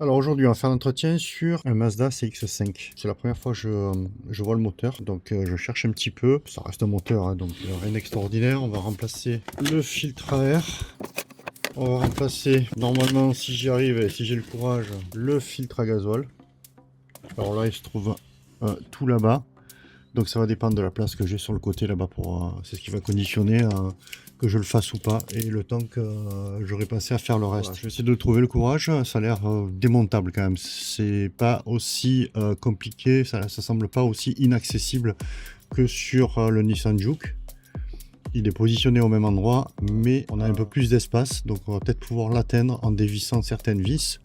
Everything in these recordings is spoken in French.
Alors aujourd'hui, on va faire un entretien sur un Mazda CX-5. C'est la première fois que je vois le moteur, donc je cherche un petit peu. Ça reste un moteur, hein, donc rien d'extraordinaire. On va remplacer le filtre à air. On va remplacer, normalement, si j'y arrive et si j'ai le courage, le filtre à gasoil. Alors là, il se trouve tout là-bas. Donc ça va dépendre de la place que j'ai sur le côté là-bas pour c'est ce qui va conditionner que je le fasse ou pas et le temps que j'aurais pensé à faire le reste. Voilà, je vais essayer de trouver le courage, ça a l'air démontable quand même. C'est pas aussi compliqué, ça semble pas aussi inaccessible que sur le Nissan Juke. Il est positionné au même endroit, mais on a un peu plus d'espace, donc on va peut-être pouvoir l'atteindre en dévissant certaines vis.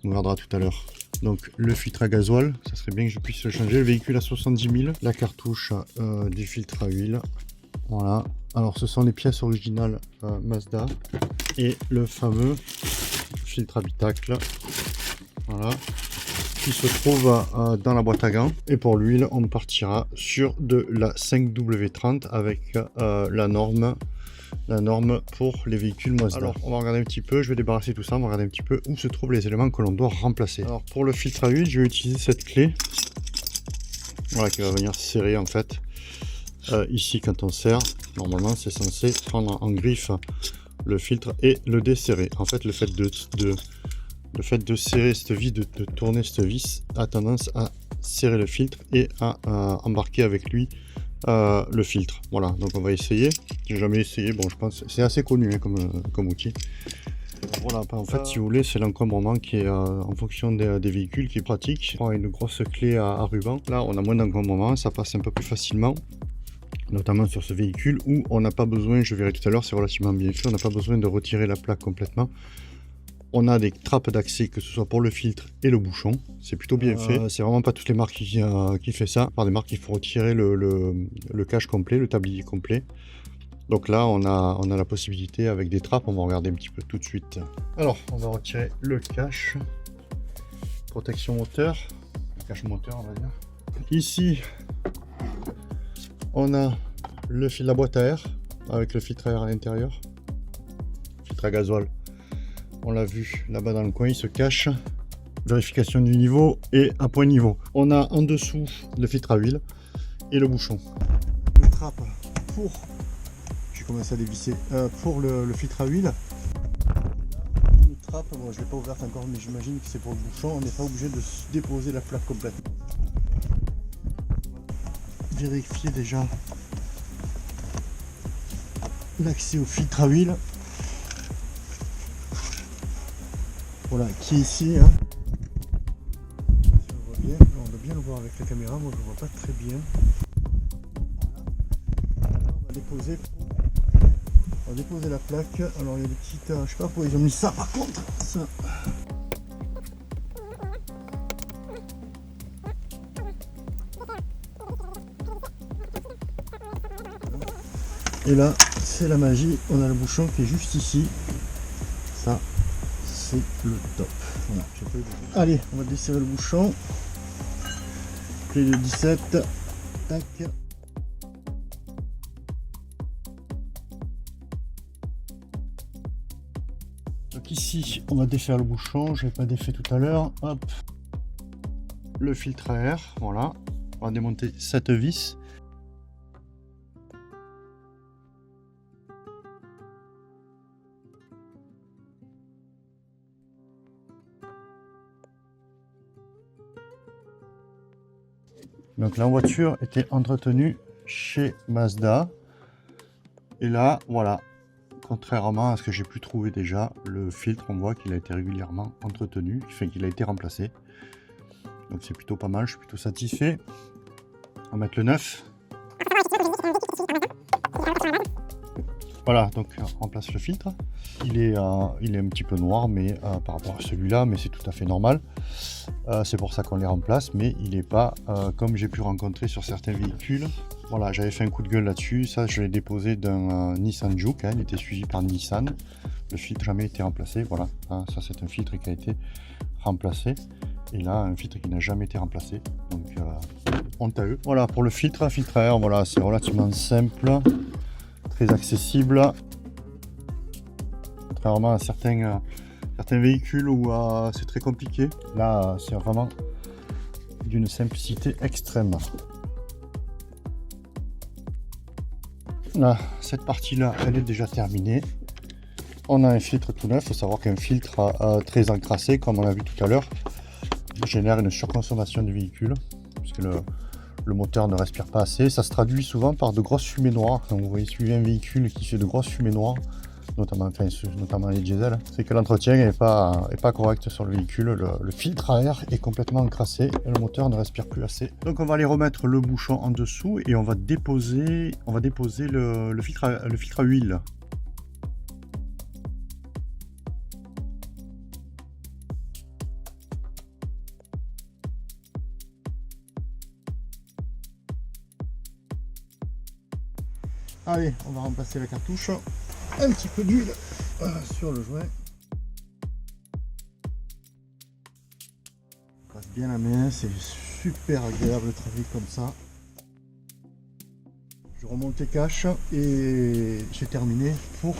On regardera tout à l'heure. Donc le filtre à gasoil, ça serait bien que je puisse le changer. Le véhicule à 70 000, la cartouche du filtre à huile. Voilà. Alors ce sont les pièces originales Mazda et le fameux filtre habitacle. Voilà. Qui se trouve dans la boîte à gants. Et pour l'huile, on partira sur de la 5W30 avec la norme pour les véhicules Mazda. Alors, on va regarder un petit peu, je vais débarrasser tout ça, on va regarder un petit peu où se trouvent les éléments que l'on doit remplacer. Alors, pour le filtre à huile, je vais utiliser cette clé. Voilà, qui va venir serrer en fait. Ici, quand on serre, normalement, c'est censé prendre en griffe le filtre et le desserrer. En fait, le fait de serrer cette vis, de tourner cette vis, a tendance à serrer le filtre et à embarquer avec lui le filtre. Voilà, donc on va essayer. J'ai jamais essayé, bon je pense c'est assez connu hein, comme outil. Voilà, en fait si vous voulez c'est l'encombrement qui est en fonction des véhicules qui est pratique. On prend une grosse clé à ruban, là on a moins d'encombrement, ça passe un peu plus facilement, notamment sur ce véhicule où on n'a pas besoin, je verrai tout à l'heure, c'est relativement bien fait, on n'a pas besoin de retirer la plaque complètement. On a des trappes d'accès, que ce soit pour le filtre et le bouchon. C'est plutôt bien fait. C'est vraiment pas toutes les marques qui fait ça. Par des marques, il faut retirer le cache complet, le tablier complet. Donc là, on a la possibilité avec des trappes. On va regarder un petit peu tout de suite. Alors, on va retirer le cache. Protection moteur. Le cache moteur, on va dire. Ici, on a la boîte à air avec le filtre à air à l'intérieur. Filtre à gasoil. On l'a vu là-bas dans le coin, il se cache. Vérification du niveau et à point niveau. On a en dessous le filtre à huile et le bouchon. Le trappe pour, j'ai commencé à dévisser, pour le filtre à huile. Une trappe, bon, je ne l'ai pas ouverte encore, mais j'imagine que c'est pour le bouchon. On n'est pas obligé de déposer la plaque complète. Vérifier déjà l'accès au filtre à huile. Voilà, qui est ici. Hein. On doit bien le voir avec la caméra, moi je ne vois pas très bien. Voilà. On va déposer la plaque. Alors il y a des petites. Je sais pas pourquoi ils ont mis ça par contre. Ça. Et là, c'est la magie. On a le bouchon qui est juste ici. Ça. C'est le top. Voilà, allez, on va desserrer le bouchon. Clé de 17. Tac. Donc ici, on va défaire le bouchon. Je n'avais pas défait tout à l'heure. Hop. Le filtre à air. Voilà. On va démonter cette vis. Donc la voiture était entretenue chez Mazda. Et là, voilà, contrairement à ce que j'ai pu trouver déjà, le filtre, on voit qu'il a été régulièrement entretenu, enfin qu'il a été remplacé. Donc c'est plutôt pas mal, je suis plutôt satisfait. On va mettre le neuf. Voilà, donc on remplace le filtre. Il est un petit peu noir mais par rapport à celui-là, mais c'est tout à fait normal. C'est pour ça qu'on les remplace, mais il n'est pas comme j'ai pu rencontrer sur certains véhicules. Voilà, j'avais fait un coup de gueule là-dessus. Ça, je l'ai déposé d'un Nissan Juke, hein, il était suivi par Nissan. Le filtre n'a jamais été remplacé. Voilà, hein, ça c'est un filtre qui a été remplacé. Et là, un filtre qui n'a jamais été remplacé. Donc, honte à eux. Voilà, pour le filtre à air, voilà, c'est relativement simple. Très accessible, contrairement à certains Certains véhicules où c'est très compliqué. Là, c'est vraiment d'une simplicité extrême. Là, cette partie-là, elle est déjà terminée. On a un filtre tout neuf. Il faut savoir qu'un filtre très encrassé, comme on a vu tout à l'heure, génère une surconsommation du véhicule, puisque le moteur ne respire pas assez. Ça se traduit souvent par de grosses fumées noires. Quand vous voyez suivre un véhicule qui fait de grosses fumées noires, notamment les diesels, c'est que l'entretien n'est pas correct sur le véhicule. Le filtre à air est complètement encrassé et le moteur ne respire plus assez. Donc on va aller remettre le bouchon en dessous et on va déposer le filtre à huile. Allez, on va remplacer la cartouche. Un petit peu d'huile sur le joint. On passe bien la main, c'est super agréable de travailler comme ça. Je remonte les caches et j'ai terminé pour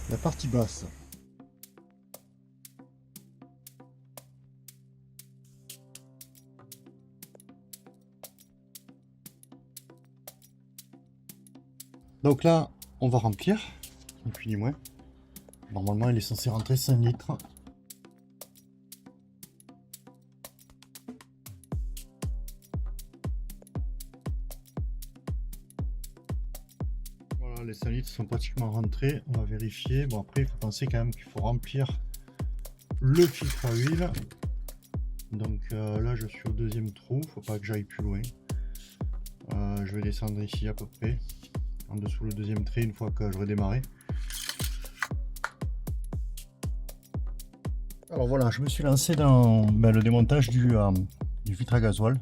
la partie basse. Donc là, on va remplir, ni plus ni moins. Normalement, il est censé rentrer 5 litres. Voilà, les 5 litres sont pratiquement rentrés. On va vérifier. Bon, après, il faut penser quand même qu'il faut remplir le filtre à huile. Donc là, je suis au deuxième trou. Il ne faut pas que j'aille plus loin. Je vais descendre ici à peu près. En dessous le deuxième trait une fois que j'aurai démarré. Alors voilà, je me suis lancé dans le démontage du filtre à gasoil.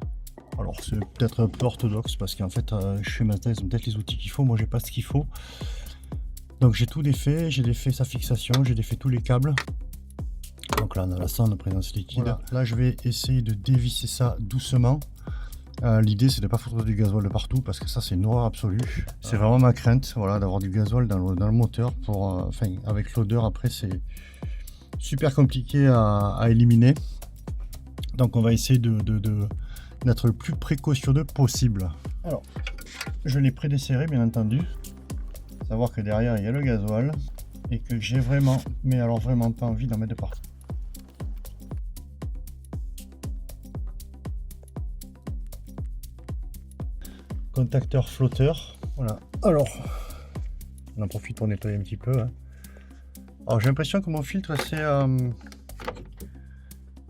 Alors c'est peut-être un peu orthodoxe parce qu'en fait chez Mazda ils ont peut-être les outils qu'il faut, moi j'ai pas ce qu'il faut. Donc j'ai tout défait, j'ai défait sa fixation, j'ai défait tous les câbles. Donc là on a la sonde de présence liquide. Voilà. Là je vais essayer de dévisser ça doucement. L'idée c'est de ne pas foutre du gasoil de partout parce que ça c'est une horreur absolue. C'est vraiment ma crainte, voilà, d'avoir du gasoil dans le moteur pour, avec l'odeur après c'est super compliqué à éliminer. Donc on va essayer d'être le plus précautionneux possible. Alors je l'ai prédesserré bien entendu. Savoir que derrière il y a le gasoil et que j'ai vraiment, mais alors vraiment pas envie d'en mettre de partout. Contacteur flotteur, voilà. Alors on en profite pour nettoyer un petit peu, hein. Alors j'ai l'impression que mon filtre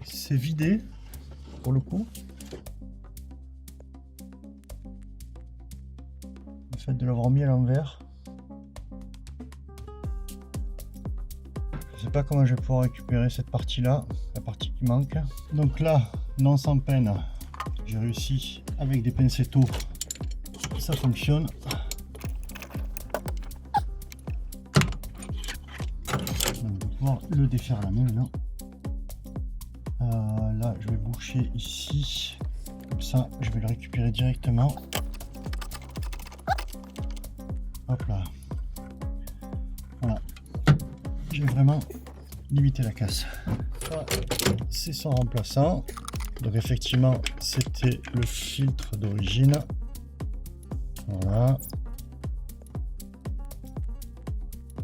c'est vidé pour le coup. Le fait de l'avoir mis à l'envers, je sais pas comment je vais pouvoir récupérer cette partie là, la partie qui manque. Donc là, non sans peine, j'ai réussi avec des pincettos. Ça fonctionne. On va pouvoir le défaire à la main maintenant. Là, je vais boucher ici. Comme ça, je vais le récupérer directement. Hop là. Voilà. J'ai vraiment limité la casse. Ça, c'est son remplaçant. Donc effectivement, c'était le filtre d'origine. Voilà.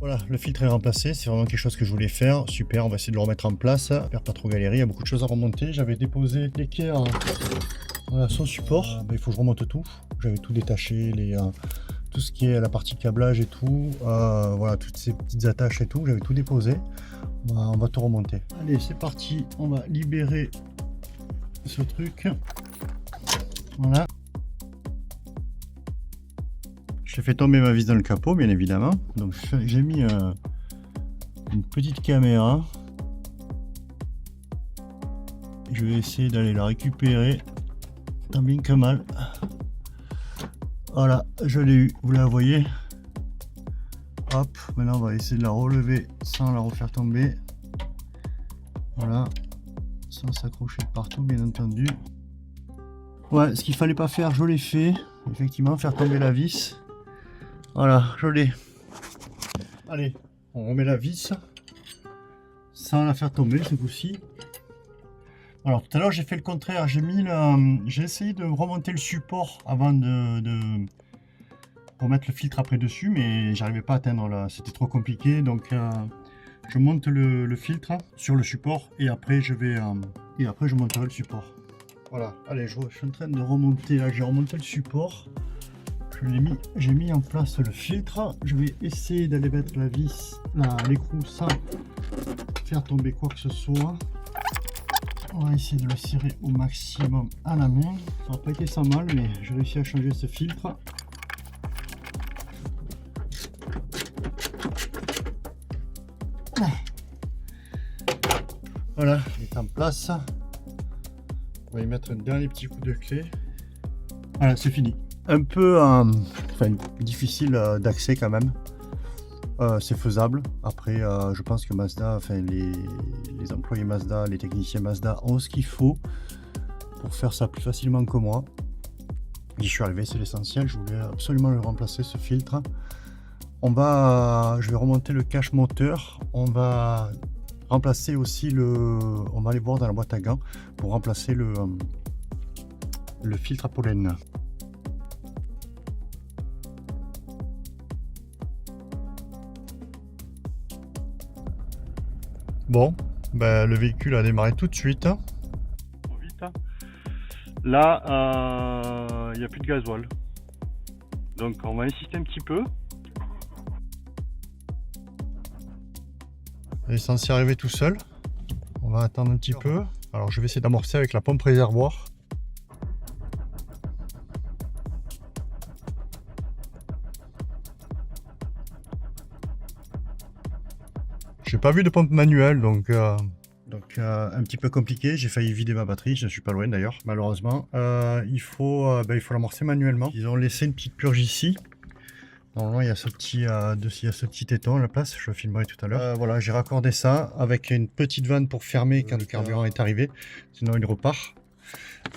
Voilà, le filtre est remplacé, c'est vraiment quelque chose que je voulais faire. Super, on va essayer de le remettre en place. J'espère pas trop galérer, il y a beaucoup de choses à remonter. J'avais déposé l'équerre, voilà, son support. Il faut que je remonte tout. J'avais tout détaché, tout ce qui est la partie câblage et tout. Voilà, toutes ces petites attaches et tout, j'avais tout déposé. On va tout remonter. Allez, c'est parti, on va libérer ce truc. Voilà. J'ai fait tomber ma vis dans le capot, bien évidemment. Donc j'ai mis une petite caméra. Je vais essayer d'aller la récupérer tant bien que mal. Voilà, je l'ai eu, vous la voyez. Hop, maintenant on va essayer de la relever sans la refaire tomber. Voilà, sans s'accrocher de partout, bien entendu. Ouais, ce qu'il fallait pas faire, je l'ai fait. Effectivement, faire tomber la vis. Voilà, je l'ai. Allez, on remet la vis. sans la faire tomber ce coup-ci. Alors tout à l'heure j'ai fait le contraire, j'ai essayé de remonter le support avant pour mettre le filtre après dessus, mais j'arrivais pas à atteindre là, c'était trop compliqué, donc je monte le filtre sur le support et après je monterai le support. Voilà, allez, je suis en train de remonter là, j'ai remonté le support, j'ai mis en place le filtre, je vais essayer d'aller mettre la vis, l'écrou sans faire tomber quoi que ce soit. On va essayer de le serrer au maximum à la main. Ça n'a pas été sans mal, mais j'ai réussi à changer ce filtre. Voilà, il est en place. On va y mettre un dernier petit coup de clé. Voilà, c'est fini. Un peu difficile d'accès quand même. C'est faisable. Après, je pense que Mazda, les employés Mazda, les techniciens Mazda ont ce qu'il faut pour faire ça plus facilement que moi. J'y suis arrivé, c'est l'essentiel. Je voulais absolument le remplacer, ce filtre. Je vais remonter le cache moteur. On va remplacer aussi on va aller voir dans la boîte à gants pour remplacer le filtre à pollen. Bon, ben, le véhicule a démarré tout de suite. Vite. Là, il n'y a plus de gasoil. Donc on va insister un petit peu. Il est censé arriver tout seul. On va attendre un petit peu. Alors je vais essayer d'amorcer avec la pompe réservoir. J'ai pas vu de pompe manuelle, donc un petit peu compliqué. J'ai failli vider ma batterie, je ne suis pas loin d'ailleurs, malheureusement. Il faut l'amorcer manuellement. Ils ont laissé une petite purge ici. Normalement, il y a ce petit téton à la place, je le filmerai tout à l'heure. Voilà, j'ai raccordé ça avec une petite vanne pour fermer quand le carburant est arrivé, sinon il repart.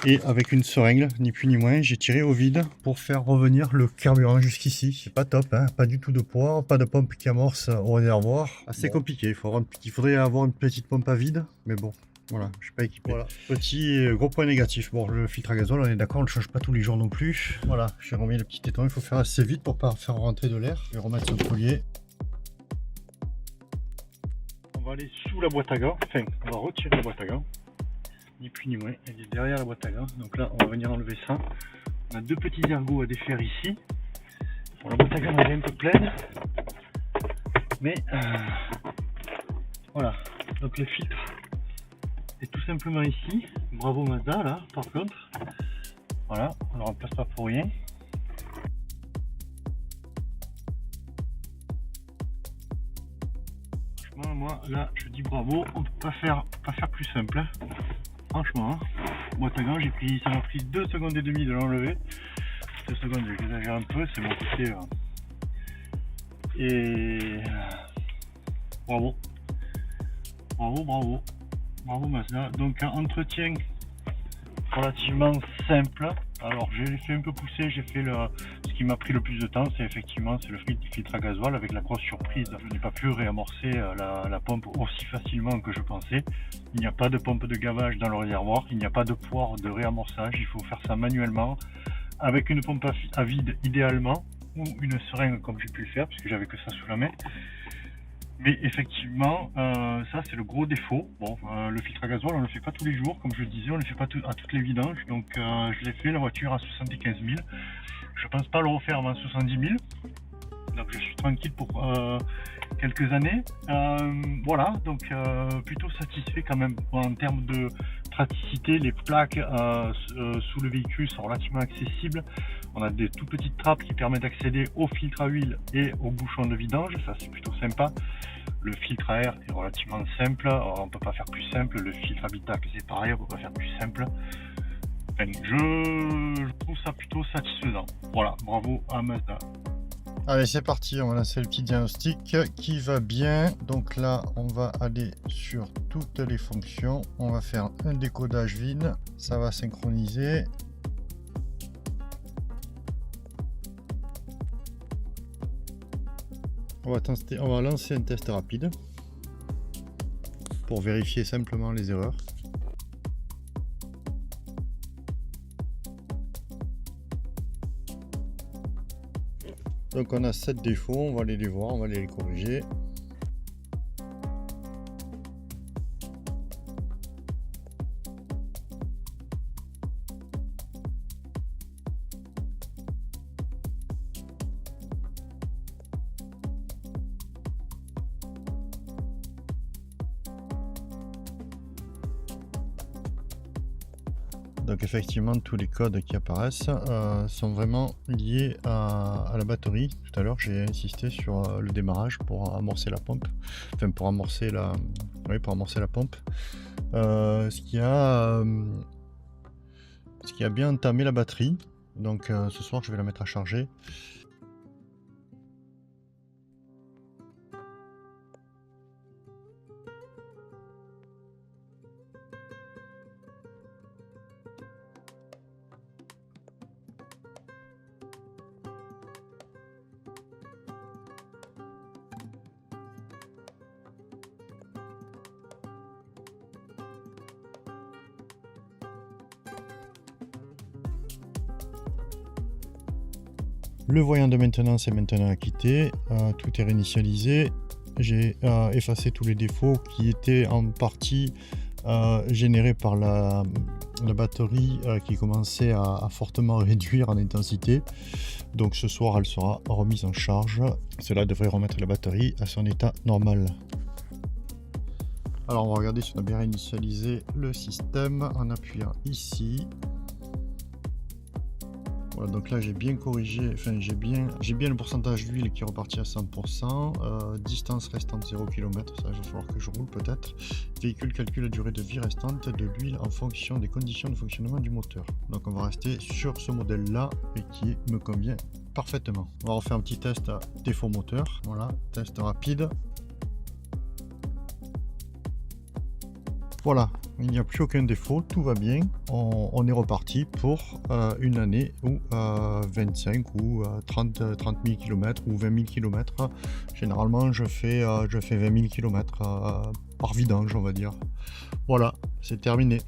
Et avec une seringue, ni plus ni moins, j'ai tiré au vide pour faire revenir le carburant jusqu'ici. C'est pas top, hein, pas du tout de poids, pas de pompe qui amorce au réservoir. Assez compliqué, il faudrait avoir une petite pompe à vide, mais bon, voilà, je suis pas équipé. Voilà. Gros point négatif. Bon, le filtre à gazole, on est d'accord, on le change pas tous les jours non plus. Voilà, j'ai remis le petit téton, il faut faire assez vite pour pas faire rentrer de l'air. Je vais remettre le collier. On va aller sous la boîte à gants, enfin, on va retirer la boîte à gants. Ni plus ni moins, elle est derrière la boîte à gants. Donc là, on va venir enlever ça. On a deux petits ergots à défaire ici. Bon, la boîte à gants elle est un peu pleine. Mais voilà, donc le filtre est tout simplement ici. Bravo Mazda là, par contre. Voilà, on ne le remplace pas pour rien. Franchement, moi là, je dis bravo. On ne peut pas faire plus simple. Hein. Franchement, hein. Boîte à gants, ça m'a pris 2 secondes et demie de l'enlever. 2 secondes, j'exagère un peu, c'est mon côté. Et bravo. Bravo Mazda. Donc un entretien relativement simple. Alors j'ai fait un peu pousser, ce qui m'a pris le plus de temps, c'est le filtre à gasoil, avec la grosse surprise. Je n'ai pas pu réamorcer la pompe aussi facilement que je pensais. Il n'y a pas de pompe de gavage dans le réservoir, il n'y a pas de poire de réamorçage, il faut faire ça manuellement avec une pompe à vide idéalement, ou une seringue comme j'ai pu le faire puisque j'avais que ça sous la main. Mais effectivement, ça c'est le gros défaut. Bon, le filtre à gasoil, on ne le fait pas tous les jours, comme je le disais, on ne le fait pas à toutes les vidanges. Donc je l'ai fait, la voiture à 75 000. Je pense pas le refaire avant 70 000. Donc je suis tranquille pour quelques années. Voilà, donc plutôt satisfait quand même en termes de praticité. Les plaques sous le véhicule sont relativement accessibles. On a des tout petites trappes qui permettent d'accéder au filtre à huile et au bouchon de vidange, ça c'est plutôt sympa. Le filtre à air est relativement simple, on ne peut pas faire plus simple. Le filtre habitacle c'est pareil, on ne peut pas faire plus simple. Enfin, je trouve ça plutôt satisfaisant. Voilà, bravo à Mazda. Allez, c'est parti, on va lancer le petit diagnostic qui va bien. Donc là, on va aller sur toutes les fonctions. On va faire un décodage vide, ça va synchroniser. On va lancer un test rapide. pour vérifier simplement les erreurs. Donc on a 7 défauts, on va aller les voir, on va aller les corriger. Donc effectivement, tous les codes qui apparaissent sont vraiment liés à la batterie. Tout à l'heure, j'ai insisté sur le démarrage pour amorcer la pompe. Enfin, pour amorcer la, oui, pour amorcer la pompe. Ce qui a bien entamé la batterie. Donc ce soir, je vais la mettre à charger. Le voyant de maintenance est maintenant acquitté, tout est réinitialisé. J'ai effacé tous les défauts qui étaient en partie générés par la batterie qui commençait à fortement réduire en intensité. Donc ce soir, elle sera remise en charge. Cela devrait remettre la batterie à son état normal. Alors on va regarder si on a bien réinitialisé le système en appuyant ici. Voilà, donc là j'ai bien corrigé, enfin j'ai bien le pourcentage d'huile qui est reparti à 100%, distance restante 0 km, ça il va falloir que je roule peut-être. Véhicule calcule la durée de vie restante de l'huile en fonction des conditions de fonctionnement du moteur. Donc on va rester sur ce modèle là et qui me convient parfaitement. On va refaire un petit test à défaut moteur, voilà, test rapide. Voilà, il n'y a plus aucun défaut, tout va bien, on est reparti pour une année ou 25 ou 30 000 km ou 20 000 km. Généralement je fais 20 000 km par vidange, on va dire. Voilà, c'est terminé.